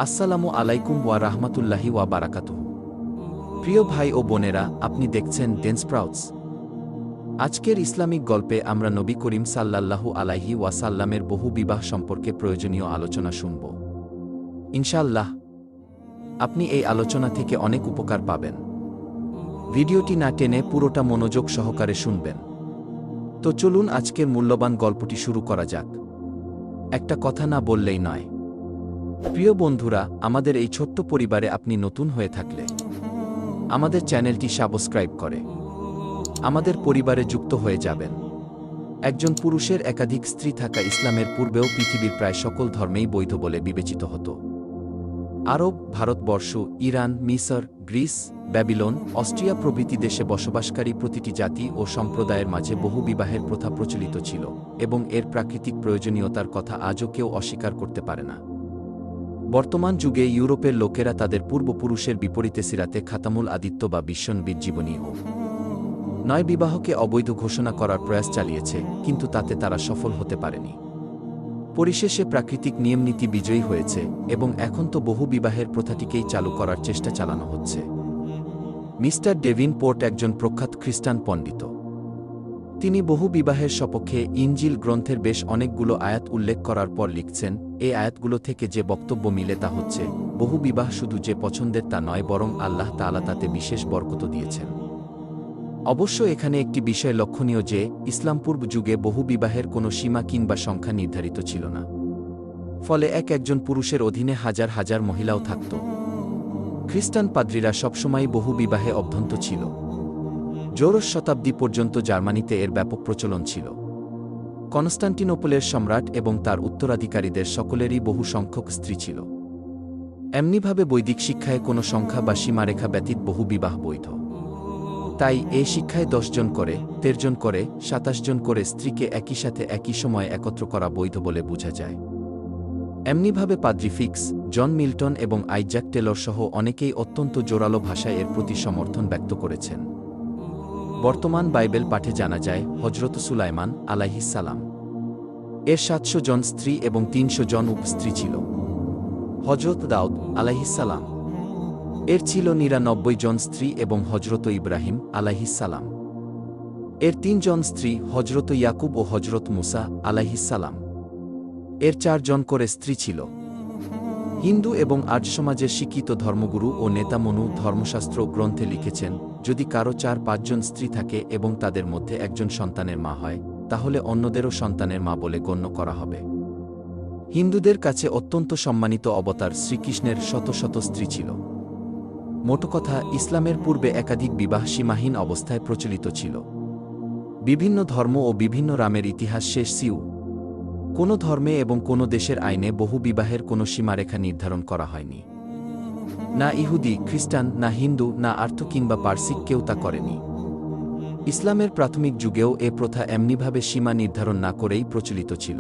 আসসালামু আলাইকুম ওয়া রাহমাতুল্লাহি ওয়া বারাকাতুহু। প্রিয় ভাই ও বোনেরা, আপনি দেখছেন ডেন স্প্রাউটস। আজকের ইসলামিক গল্পে আমরা নবী করিম সাল্লাল্লাহু আলাইহি ওয়াসাল্লামের বহু বিবাহ সম্পর্কে প্রয়োজনীয় আলোচনা শুনব। ইনশাআল্লাহ আপনি এই আলোচনা থেকে অনেক উপকার পাবেন। ভিডিওটি না টেনে পুরোটা মনোযোগ সহকারে শুনবেন। তো চলুন আজকের মূল্যবান গল্পটি শুরু করা যাক। একটা কথা না বললেই নয়। প্রিয় বন্ধুরা, আমাদের এই ছোট্ট পরিবারে আপনি নতুন হয়ে থাকলে আমাদের চ্যানেলটি সাবস্ক্রাইব করে আমাদের পরিবারে যুক্ত হয়ে যাবেন। একজন পুরুষের একাধিক স্ত্রী থাকা ইসলামের পূর্বেও পৃথিবীর প্রায় সকল ধর্মেই বৈধ বলে বিবেচিত হতো। আরব, ভারতবর্ষ, ইরান, মিসর, গ্রিস, ব্যাবিলন, অস্ট্রিয়া প্রভৃতি দেশে বসবাসকারী প্রতিটি জাতি ও সম্প্রদায়ের মাঝে বহু বিবাহের প্রথা প্রচলিত ছিল এবং এর প্রাকৃতিক প্রয়োজনীয়তার কথা আজও কেউ অস্বীকার করতে পারে না। বর্তমান যুগে ইউরোপের লোকেরা তাদের পূর্বপুরুষের বিপরীতে সিরাতে খাতামুল আদিত্য বা বিশ্বনবীর জীবনী ও নয় বিবাহকে অবৈধ ঘোষণা করার প্রয়াস চালিয়েছে, কিন্তু তাতে তারা সফল হতে পারেনি। পরিশেষে প্রাকৃতিক নিয়মনীতি বিজয়ী হয়েছে এবং এখন তো বহু বিবাহের প্রথাটিকেই চালু করার চেষ্টা চালানো হচ্ছে। মিস্টার ডেভিন পোর্ট একজন প্রখ্যাত খ্রিস্টান পণ্ডিত। তিনি বহু বিবাহের সপক্ষে ইনজিল গ্রন্থের বেশ অনেকগুলো আয়াত উল্লেখ করার পর লিখছেন, এই আয়াতগুলো থেকে যে বক্তব্য মিলে তা হচ্ছে, বহু বিবাহ শুধু যে পছন্দের তা নয়, বরং আল্লাহ তাআলা তাতে বিশেষ বরকত দিয়েছেন। অবশ্য এখানে একটি বিষয় লক্ষণীয় যে, ইসলামপূর্ব যুগে বহু বিবাহের কোনো সীমা কিংবা সংখ্যা নির্ধারিত ছিল না। ফলে একজন পুরুষের অধীনে হাজার হাজার মহিলাও থাকত। খ্রিস্টান পাদ্রীরা সবসময় বহু বিবাহে অভ্যন্ত ছিল। ষোড়শ শতাব্দী পর্যন্ত জার্মানিতে এর ব্যাপক প্রচলন ছিল। কনস্টান্টিনোপলের সম্রাট এবং তার উত্তরাধিকারীদের সকলেরই বহু সংখ্যক স্ত্রী ছিল। এমনিভাবে বৈদিক শিক্ষায় কোনো সংখ্যা বা সীমারেখা ব্যতীত বহু বিবাহ বৈধ। তাই এই শিক্ষায় 10 জন করে, 13 জন করে, 27 জন করে স্ত্রীকে একই সাথে একই সময়ে একত্র করা বৈধ বলে বোঝা যায়। এমনিভাবে পাদ্রি ফিক্স, জন মিল্টন এবং আইজ্যাক টেলর সহ অনেকেই অত্যন্ত জোরালো ভাষায় এর প্রতি সমর্থন ব্যক্ত করেছেন। বর্তমান বাইবেল পাঠে জানা যায়, হজরত সুলাইমান আলাইহিসসালাম এর 700 জন স্ত্রী এবং 300 জন উপস্ত্রী ছিল। হজরত দাউদ আলাইহিসসালাম এর ছিল 99 জন স্ত্রী এবং হজরত ইব্রাহিম আলাইহিসসালাম এর 3 জন স্ত্রী, হজরত ইয়াকুব ও হজরত মুসা আলাইহিসসালাম এর 4 জন করে স্ত্রী ছিল। হিন্দু এবং আর্য সমাজের শিক্ষিত ধর্মগুরু ও নেতা মনু ধর্মশাস্ত্র গ্রন্থে লিখেছেন, যদি কারো 4-5 জন স্ত্রী থাকে এবং তাদের মধ্যে একজন সন্তানের মা হয়, তাহলে অন্যদেরও সন্তানের মা বলে গণ্য করা হবে। হিন্দুদের কাছে অত্যন্ত সম্মানিত অবতার শ্রীকৃষ্ণের শত শত স্ত্রী ছিল। মোটকথা, ইসলামের পূর্বে একাধিক বিবাহ সীমাহীন অবস্থায় প্রচলিত ছিল। বিভিন্ন ধর্ম ও বিভিন্ন রামের ইতিহাস শেষ সিউ। কোনো ধর্মে এবং কোনো দেশের আইনে বহু বিবাহের কোনো সীমারেখা নির্ধারণ করা হয়নি। না ইহুদি, খ্রিস্টান, না হিন্দু, না আর্য কিংবা পার্সিক কেউ তা করেনি। ইসলামের প্রাথমিক যুগেও এ প্রথা এমনিভাবে সীমা নির্ধারণ না করেই প্রচলিত ছিল।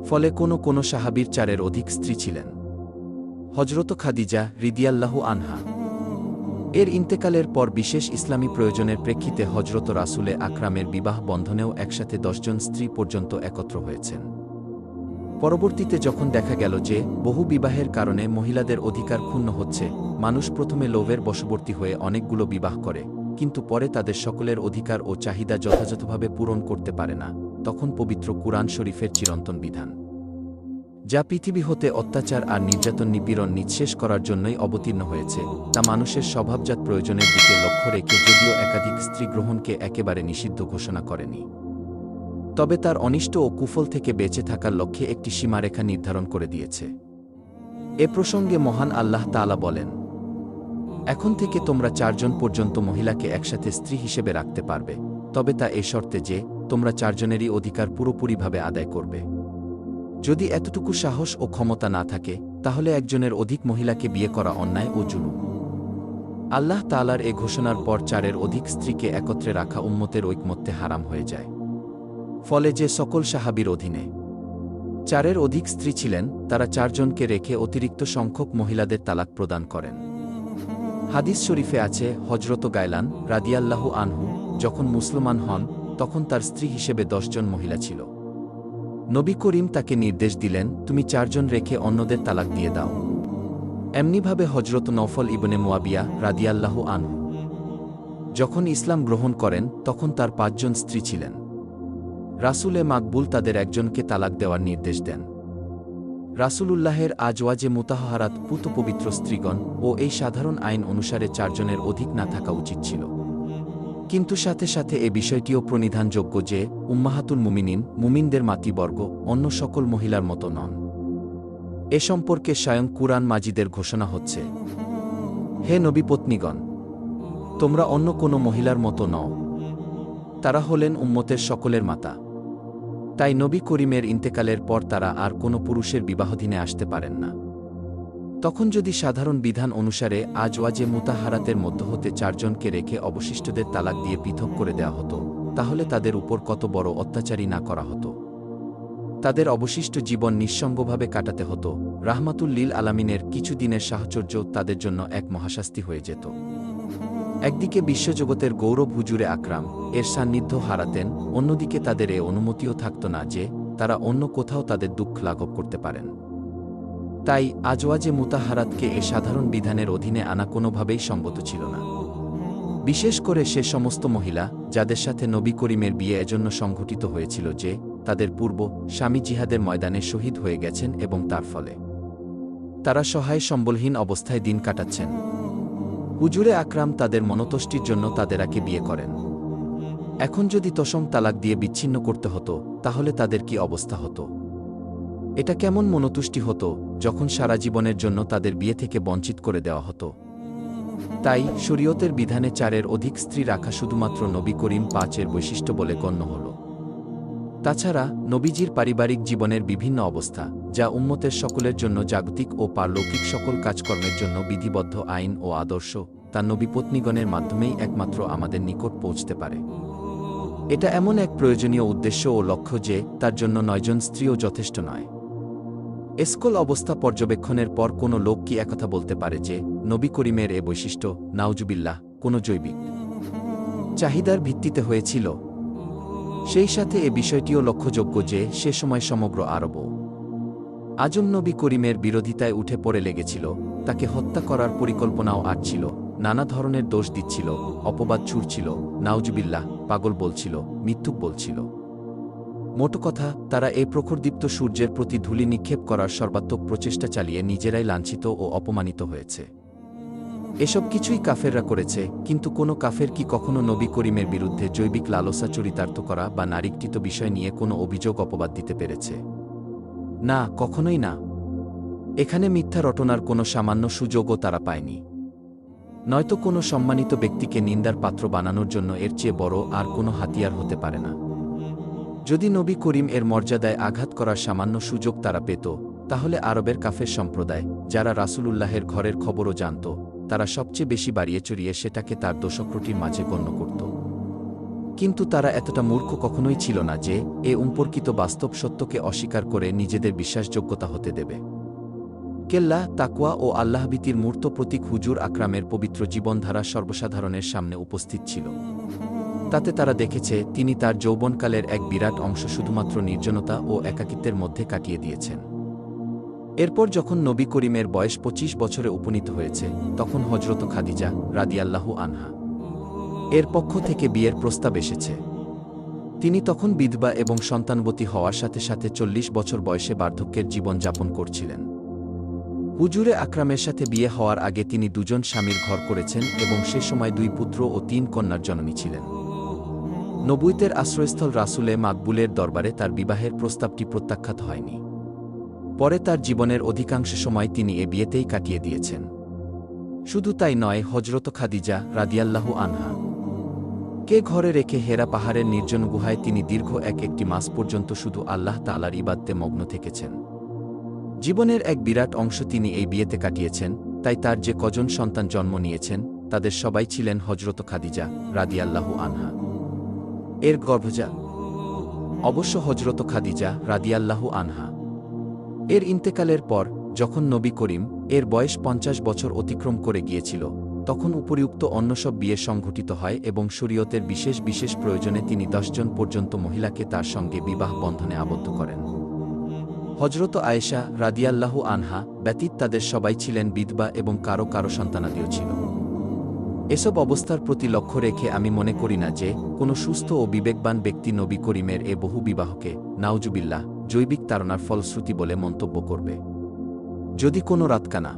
ফলে কোনো কোনো সাহাবীর 4-এর অধিক স্ত্রী ছিলেন। হজরত খাদিজা রাদিয়াল্লাহু আনহা এর ইন্তেকালের পর বিশেষ ইসলামী প্রয়োজনের প্রেক্ষিতে হজরত রাসূলে আকরামের বিবাহ বন্ধনেও একসাথে 10 জন স্ত্রী পর্যন্ত একত্র হয়েছেন। পরবর্তীতে যখন দেখা গেল যে, বহু বিবাহের কারণে মহিলাদের অধিকার ক্ষুণ্ণ হচ্ছে, মানুষ প্রথমে লোভের বশবর্তী হয়ে অনেকগুলো বিবাহ করে, কিন্তু পরে তাদের সকলের অধিকার ও চাহিদা যথাযথভাবে পূরণ করতে পারে না, তখন পবিত্র কুরআন শরীফের চিরন্তন বিধান, যা পৃথিবী হতে অত্যাচার আর নির্যাতন নিপীড়ন নিঃশেষ করার জন্যই অবতীর্ণ হয়েছে, তা মানুষের স্বভাবজাত প্রয়োজনের দিকে লক্ষ্য রেখে যদিও একাধিক স্ত্রী গ্রহণকে একেবারে নিষিদ্ধ ঘোষণা করেনি, তবে তার অনিষ্ট ও কুফল থেকে বেঁচে থাকার লক্ষ্যে একটি সীমারেখা নির্ধারণ করে দিয়েছে। এ প্রসঙ্গে মহান আল্লাহ তাআলা বলেন, এখন থেকে তোমরা 4 জন পর্যন্ত মহিলাকে একসাথে স্ত্রী হিসেবে রাখতে পারবে, তবে তা এ শর্তে যে, তোমরা 4 জনেরই অধিকার পুরোপুরিভাবে আদায় করবে। যদি এতটুকু সাহস ও ক্ষমতা না থাকে, তাহলে একজনের অধিক মহিলাকে বিয়ে করা অন্যায় ও জুলুম। আল্লাহ তাআলার এ ঘোষণার পর 4-এর অধিক স্ত্রীকে একত্রে রাখা উম্মতের ঐকমত্যে হারাম হয়ে যায়। ফলে যে সকল সাহাবীর অধীনে 4-এর অধিক স্ত্রী ছিলেন, তারা 4 জনকে রেখে অতিরিক্ত সংখ্যক মহিলাদের তালাক প্রদান করেন। হাদিস শরীফে আছে, হজরত গায়লান রাদিয়াল্লাহু আনহু যখন মুসলমান হন, তখন তার স্ত্রী হিসেবে 10 জন মহিলা ছিল। নবী করিম তাকে নির্দেশ দিলেন, তুমি 4 জন রেখে অন্যদের তালাক দিয়ে দাও। এমনিভাবে হজরত নওফল ইবনে মুয়াবিয়া রাদিয়াল্লাহু আনহু যখন ইসলাম গ্রহণ করেন তখন তার ৫ জন স্ত্রী ছিলেন। রাসূলে মাকবুল তাদের একজনকে তালাক দেওয়ার নির্দেশ দেন। রাসূলুল্লাহের আজওয়াজে মুতাহহারাত পুত পবিত্র স্ত্রীগণ ও এই সাধারণ আইন অনুসারে ৪ জনের অধিক না থাকা উচিত ছিল। কিন্তু সাথে সাথে এ বিষয়টিও প্রণিধানযোগ্য যে উম্মাহাতুল মুমিনিন মুমিনদের মাতৃবর্গ অন্য সকল মহিলার মতো নন। এ সম্পর্কে স্বয়ং কুরআন মাজিদের ঘোষণা হচ্ছে, হে নবীপত্নীগণ, তোমরা অন্য কোনো মহিলার মতো নও, তারা হলেন উম্মতের সকলের মাতা। তাই নবী করিমের ইন্তেকালের পর তারা আর কোনো পুরুষের বিবাহধীনে আসতে পারেন না। তখন যদি সাধারণ বিধান অনুসারে আজওয়াজে মুতাহহারাতের মধ্য হতে ৪ জনকে রেখে অবশিষ্টদের তালাক দিয়ে পৃথক করে দেওয়া হতো, তাহলে তাদের উপর কত বড় অত্যাচারী না করা হতো। তাদের অবশিষ্ট জীবন নিঃসঙ্গভাবে কাটাতে হতো। রাহমাতুল লিল আলামিনের কিছু দিনের সাহচর্য তাদের জন্য এক মহাশাস্তি হয়ে যেত। একদিকে বিশ্বজগতের গৌরব হুজুরে আকরাম এর সান্নিধ্য হারাতেন, অন্যদিকে তাদের এ অনুমতিও থাকত না যে তারা অন্য কোথাও তাদের দুঃখ লাঘব করতে পারেন। তাই আজওয়াজে মুতাহহারাতকে এ সাধারণ বিধানের অধীনে আনা কোনোভাবেই সঙ্গত ছিল না। বিশেষ করে সে সমস্ত মহিলা যাদের সাথে নবী করিমের বিয়ে এজন্য সংঘটিত হয়েছিল যে তাদের পূর্ব স্বামী জিহাদের ময়দানে শহীদ হয়ে গেছেন এবং তার ফলে তারা সহায় সম্বলহীন অবস্থায় দিন কাটাচ্ছেন। হুজুরে আকরাম তাদের মনতুষ্টির জন্য তাদেরকে বিয়ে করেন। এখন যদি তসম তালাক দিয়ে বিচ্ছিন্ন করতে হতো তাহলে তাদের কি অবস্থা হতো? এটা কেমন মনতুষ্টি হতো যখন সারা জীবনের জন্য তাদের বিয়ে থেকে বঞ্চিত করে দেওয়া হতো। তাই শরীয়তের বিধানে ৪-এর অধিক স্ত্রী রাখা শুধুমাত্র নবী করিম ৫-এর বৈশিষ্ট্য বলে গণ্য হল। তাছাড়া নবীজির পারিবারিক জীবনের বিভিন্ন অবস্থা, যা উম্মতের সকলের জন্য জাগতিক ও পারলৌকিক সকল কাজকর্মের জন্য বিধিবদ্ধ আইন ও আদর্শ, তা নবীপত্নীগণের মাধ্যমেই একমাত্র আমাদের নিকট পৌঁছতে পারে। এটা এমন এক প্রয়োজনীয় উদ্দেশ্য ও লক্ষ্য যে তার জন্য ৯ জন স্ত্রীও যথেষ্ট নয়। এসকল অবস্থা পর্যবেক্ষণের পর কোনো লোক কি একথা বলতে পারে যে নবী করিমের এ বৈশিষ্ট্য নাউজুবিল্লাহ কোনো জৈবিক চাহিদার ভিত্তিতে হয়েছিল? সেই সাথে এ বিষয়টিও লক্ষ্যযোগ্য যে সে সময় সমগ্র আরব আজম নবী করিমের বিরোধিতায় উঠে পড়ে লেগেছিল, তাকে হত্যা করার পরিকল্পনাও আটছিল, নানা ধরনের দোষ দিচ্ছিল, অপবাদ ছুড়ছিল, নাউজুবিল্লাহ পাগল বলছিল, মিথ্যুক বলছিল। মোটো কথা, তারা এই প্রখরদীপ্ত সূর্যের প্রতি ধূলি নিক্ষেপ করার সর্বাত্মক প্রচেষ্টা চালিয়ে নিজেরাই লাঞ্ছিত ও অপমানিত হয়েছে। এসব কিছুই কাফেররা করেছে, কিন্তু কোনো কাফের কি কখনো নবী করিমের বিরুদ্ধে জৈবিক লালসা চরিতার্থ করা বা নারীকৃত বিষয় নিয়ে কোনো অভিযোগ অপবাদ দিতে পেরেছে? না, কখনোই না। এখানে মিথ্যা রটনার কোনো সামান্য সুযোগও তারা পায়নি। নয়তো কোনো সম্মানিত ব্যক্তিকে নিন্দার পাত্র বানানোর জন্য এর চেয়ে বড় আর কোনো হাতিয়ার হতে পারে না। যদি নবী করিম এর মর্যাদায় আঘাত করার সামান্য সুযোগ তারা পেত, তাহলে আরবের কাফের সম্প্রদায়, যারা রাসূলুল্লাহের ঘরের খবরও জানত, তারা সবচেয়ে বেশি বাড়িয়ে চড়িয়ে সেটাকে তার দোষক্রটির মাঝে গণ্য করত। কিন্তু তারা এতটা মূর্খ কখনোই ছিল না যে এ সম্পর্কিত বাস্তব সত্যকে অস্বীকার করে নিজেদের বিশ্বাসযোগ্যতা হতে দেবে। কেল্লা, তাকওয়া ও আল্লাহভীতির মূর্ত প্রতীক হুজুর আকরামের পবিত্র জীবনধারা সর্বসাধারণের সামনে উপস্থিত ছিল। তাতে তারা দেখেছে তিনি তার যৌবনকালের এক বিরাট অংশ শুধুমাত্র নির্জনতা ও একাকিত্বের মধ্যে কাটিয়ে দিয়েছেন। এরপর যখন নবী করিমের বয়স ২৫ বছরে উপনীত হয়েছে, তখন হজরত খাদিজা রাদিয়াল্লাহু আনহা এর পক্ষ থেকে বিয়ের প্রস্তাব এসেছে। তিনি তখন বিধবা এবং সন্তানবতী হওয়ার সাথে সাথে ৪০ বছর বয়সে বার্ধক্যের জীবন যাপন করছিলেন। হুজুরে আকরামের সাথে বিয়ে হওয়ার আগে তিনি ২ জন স্বামীর ঘর করেছেন এবং সে সময় 2 পুত্র ও ৩ কন্যার জননী ছিলেন। নবুয়তের আশ্রয়স্থল রাসূলে মাকবুলের দরবারে তার বিবাহের প্রস্তাবটি প্রত্যাখ্যাত হয়নি। পরে তার জীবনের অধিকাংশ সময় তিনি এ বিয়েতেই কাটিয়ে দিয়েছেন। শুধু তাই নয়, হজরত খাদিজা রাদিয়াল্লাহু আনহা কে ঘরে রেখে হেরা পাহাড়ের নির্জন গুহায় তিনি দীর্ঘ একটি মাস পর্যন্ত শুধু আল্লাহ তাআলার ইবাদতে মগ্ন থেকেছেন। জীবনের এক বিরাট অংশ তিনি এই বিয়েতে কাটিয়েছেন। তাই তার যে কজন সন্তান জন্ম নিয়েছেন তাদের সবাই ছিলেন হজরত খাদিজা রাদিয়াল্লাহু আনহা এর গর্ভজা। অবশ্য হজরত খাদিজা রাদিয়াল্লাহু আনহা এর ইন্তেকালের পর যখন নবী করিম এর বয়স ৫০ বছর অতিক্রম করে গিয়েছিল, তখন উপরিউক্ত অন্য সব বিয়ে সংঘটিত হয় এবং শরীয়তের বিশেষ বিশেষ প্রয়োজনে তিনি ১০ জন পর্যন্ত মহিলাকে তার সঙ্গে বিবাহ বন্ধনে আবদ্ধ করেন। হজরত আয়েশা রাদিয়াল্লাহু আনহা ব্যতীত তাদের সবাই ছিলেন বিধবা এবং কারো কারো সন্তানাদিও ছিল। এসব অবস্থার প্রতি লক্ষ্য রেখে আমি মনে করি না যে কোনো সুস্থ ও বিবেকবান ব্যক্তি নবী করিমের এ বহু বিবাহকে নাউজুবিল্লাহ জৈবিক তাড়নার ফলশ্রুতি বলে মন্তব্য করবে। যদি কোনো রাতকানা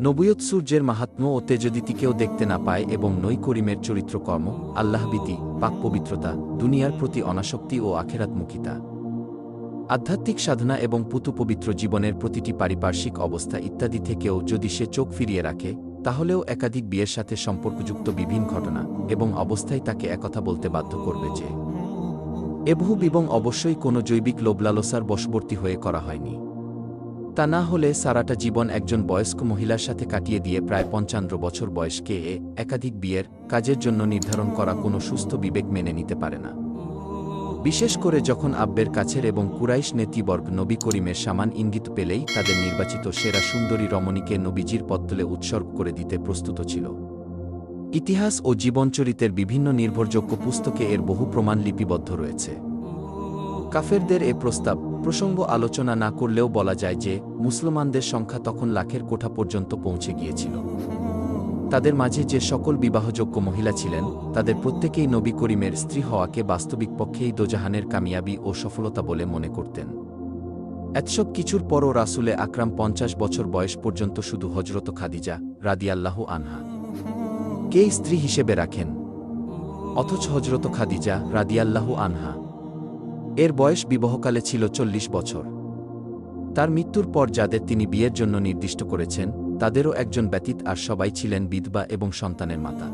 নবুয়ত সূর্যের মাহাত্ম্য ও তেজদিতিকেও দেখতে না পায় এবং নই করিমের চরিত্রকর্ম, আল্লাহভীতি, পাকপবিত্রতা, দুনিয়ার প্রতি অনাসক্তি ও আখেরাতমুখিতা, আধ্যাত্মিক সাধনা এবং পুতুপবিত্র জীবনের প্রতিটি পারিপার্শ্বিক অবস্থা ইত্যাদি থেকেও যদি সে চোখ ফিরিয়ে রাখে, তাহলেও একাধিক বিয়ের সাথে সম্পর্কযুক্ত বিভিন্ন ঘটনা এবং অবস্থায় তাকে একথা বলতে বাধ্য করবে যে এ বহু বিবাহ অবশ্যই কোনো জৈবিক লোভলালসার বশবর্তী হয়ে করা হয়নি। তা না হলে সারাটা জীবন একজন বয়স্ক মহিলার সাথে কাটিয়ে দিয়ে প্রায় ৫৫ বছর বয়সকে একাধিক বিয়ের কাজের জন্য নির্ধারণ করা কোনো সুস্থ বিবেক মেনে নিতে পারে না। বিশেষ করে যখন আব্বের কাছের এবং কুরাইশ নেতৃবর্গ নবী করিমের সামান ইঙ্গিত পেলেই তাদের নির্বাচিত সেরা সুন্দরী রমণীকে নবীজির পদতলে উৎসর্গ করে দিতে প্রস্তুত ছিল। ইতিহাস ও জীবনচরিতের বিভিন্ন নির্ভরযোগ্য পুস্তকে এর বহু প্রমাণ লিপিবদ্ধ রয়েছে। কাফেরদের এ প্রসঙ্গ আলোচনা না করলেও বলা যায় যে মুসলমানদের সংখ্যা তখন লাখের কোঠা পর্যন্ত পৌঁছে গিয়েছিল। তাদের মাঝে যে সকল বিবাহযোগ্য মহিলা ছিলেন, তাদের প্রত্যেকেই নবী করিমের স্ত্রী হওয়াকে বাস্তবিক পক্ষেই দোজাহানের কামিয়াবি ও সফলতা বলে মনে করতেন। এতসব কিছুর পরও রাসূলে আকরাম ৫০ বছর বয়স পর্যন্ত শুধু হজরত খাদিজা রাদিয়াল্লাহু আনহা কে স্ত্রী হিসেবে রাখেন, অথচ হজরত খাদিজা রাদিয়াল্লাহু আনহা এর বয়স বিবাহকালে ছিল ৪০ বছর। তার মৃত্যুর পর যাদের তিনি বিয়ের জন্য নির্দিষ্ট করেছেন, তাদেরও একজন ব্যতীত আর সবাই ছিলেন বিধবা এবং সন্তানের মাতা।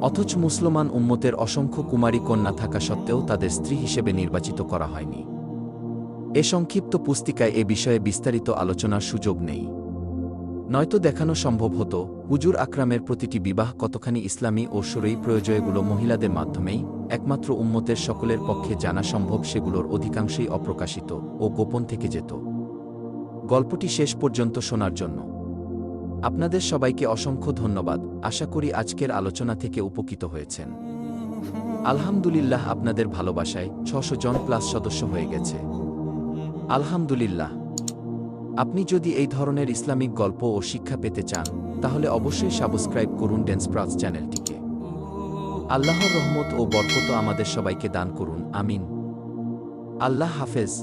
অথচ মুসলমান উম্মতের অসংখ্য কুমারী কন্যা থাকা সত্ত্বেও তাদের স্ত্রী হিসেবে নির্বাচিত করা হয়নি। এ সংক্ষিপ্ত পুস্তিকায় এ বিষয়ে বিস্তারিত আলোচনার সুযোগ নেই। নয়তো দেখানো সম্ভব হতো হুজুর আকরামের প্রতিটি বিবাহ কতখানি ইসলামী ও শরঈ প্রয়োজনগুলো মহিলাদের মাধ্যমেই একমাত্র উম্মতের সকলের পক্ষে জানা সম্ভব, সেগুলোর অধিকাংশই অপ্রকাশিত ও গোপন থেকে যেত। গল্পটি শেষ পর্যন্ত শোনার জন্য আপনাদের সবাইকে অসংখ্য ধন্যবাদ। আশা করি আজকের আলোচনা থেকে উপকৃত হয়েছেন। আলহামদুলিল্লাহ, আপনাদের ভালোবাসায় ৬০০ জন প্লাস সদস্য হয়ে গেছে। আলহামদুলিল্লাহ। আপনি যদি এই ধরনের ইসলামিক গল্প ও শিক্ষা পেতে চান, তাহলে অবশ্যই সাবস্ক্রাইব করুন ডেন্সপ্রাউটস চ্যানেলটিকে। আল্লাহর রহমত ও বরকত আমাদের সবাইকে দান করুন, আমিন। আল্লাহ হাফেজ।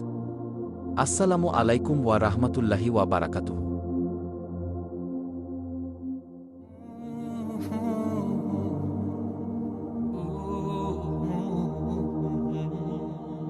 আসসালামু আলাইকুম ওয়া রাহমাতুল্লাহি ওয়া বারাকাতুহু।